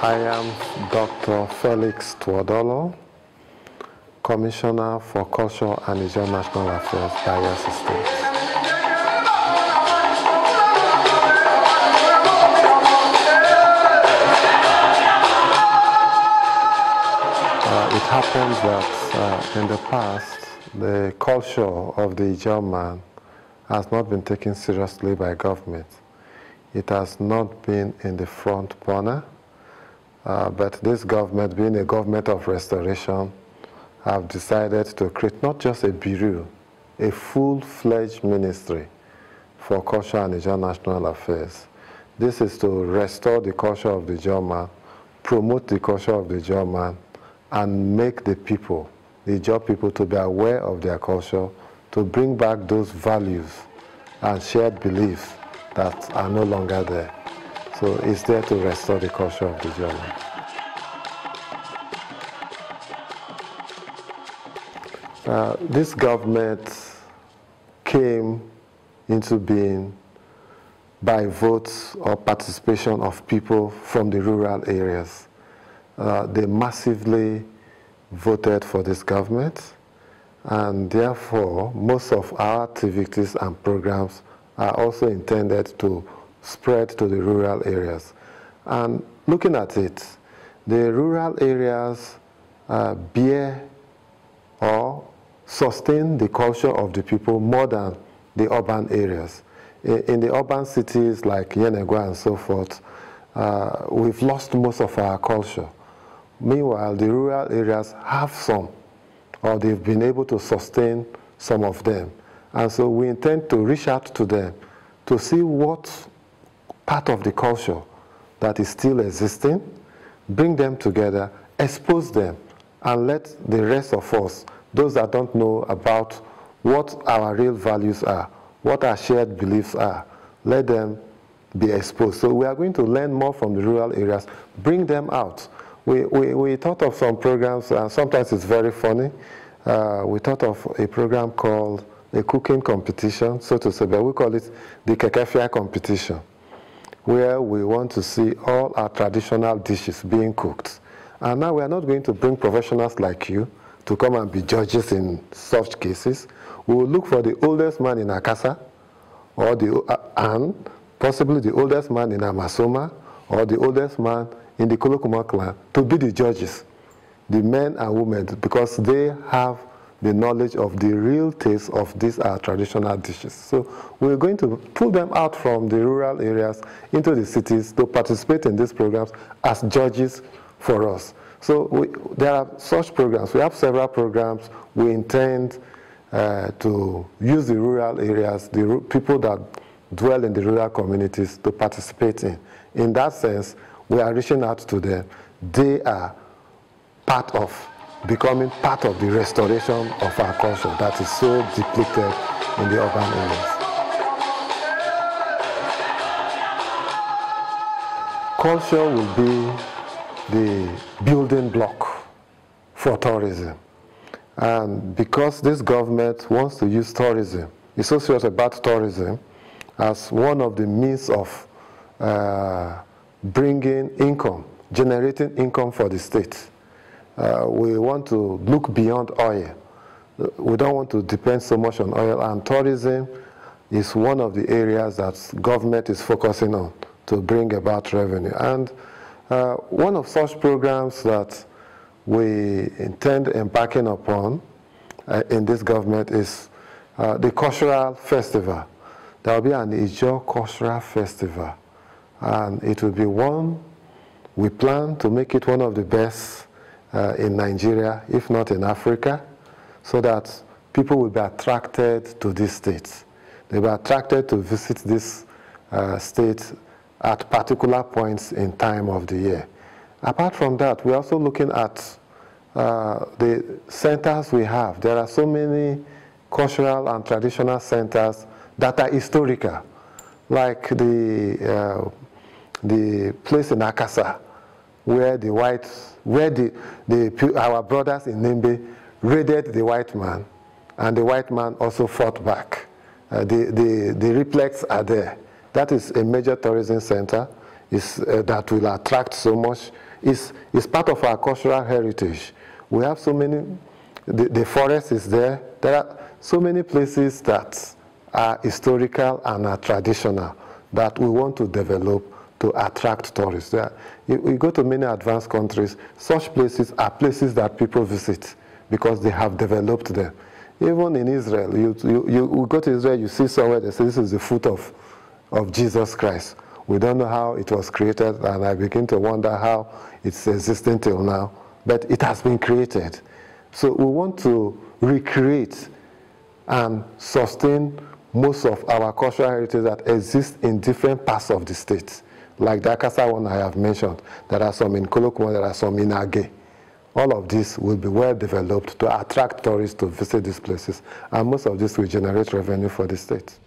I am Dr. Felix, Commissioner for Culture and Ijaw National Affairs, Bayelsa State. It happens that in the past, the culture of the Ijaw man has not been taken seriously by government. It has not been in the front burner, but this government, being a government of restoration, have decided to create not just a bureau, a full-fledged ministry for culture and Ijaw national affairs. This is to restore the culture of the Ijaw man, promote the culture of the Ijaw man, and make the people, the Ijaw people, to be aware of their culture, to bring back those values and shared beliefs that are no longer there. So it's there to restore the culture of the Ijaw man. This government came into being by votes or participation of people from the rural areas. They massively voted for this government, and therefore most of our activities and programs are also intended to spread to the rural areas. And looking at it, the rural areas bear or sustain the culture of the people more than the urban areas. In the urban cities like Yenegua and so forth, we've lost most of our culture. Meanwhile, the rural areas have some, or they've been able to sustain some of them. And so we intend to reach out to them to see what part of the culture that is still existing, bring them together, expose them, and let the rest of us, those that don't know about what our real values are, what our shared beliefs are, let them be exposed. So we are going to learn more from the rural areas, bring them out. We thought of some programs, and sometimes it's very funny. We thought of a program called a cooking competition, so to say, but we call it the Kekefia competition, where we want to see all our traditional dishes being cooked. And now we are not going to bring professionals like you to come and be judges in such cases. We will look for the oldest man in Akasa, or and possibly the oldest man in Amasoma, or the oldest man in the Kolokuma clan to be the judges, the men and women, because they have the knowledge of the real taste of these traditional dishes. So we're going to pull them out from the rural areas into the cities to participate in these programs as judges for us. So there are such programs. We have several programs. We intend to use the rural areas, the people that dwell in the rural communities, to participate in. In that sense, we are reaching out to them. They are part of becoming part of the restoration of our culture that is so depleted in the urban areas. Culture will be the building block for tourism. And because this government wants to use tourism, is so serious about tourism as one of the means of bringing income, generating income for the state. We want to look beyond oil. We don't want to depend so much on oil, and tourism is one of the areas that government is focusing on to bring about revenue. And one of such programs that we intend embarking upon in this government is the cultural festival. There will be an Ijaw cultural festival, and it will be one, we plan to make it one of the best in Nigeria, if not in Africa, so that people will be attracted to these states. They'll be attracted to visit this state at particular points in time of the year. Apart from that, we're also looking at the centers we have. There are so many cultural and traditional centers that are historical, like the place in Akasa, where our brothers in Nimbe raided the white man, and the white man also fought back. The replics are there. That is a major tourism center that will attract so much. It's part of our cultural heritage. We have so many, the forest is there. There are so many places that are historical and are traditional that we want to develop to attract tourists. You go to many advanced countries, such places are places that people visit because they have developed them. Even in Israel, you go to Israel, you see somewhere they say this is the foot of Jesus Christ. We don't know how it was created, and I begin to wonder how it's existing till now, but it has been created. So we want to recreate and sustain most of our cultural heritage that exists in different parts of the state. Like the Akasa one I have mentioned, there are some in Kolokuma, there are some in Age. All of this will be well developed to attract tourists to visit these places, and most of this will generate revenue for the state.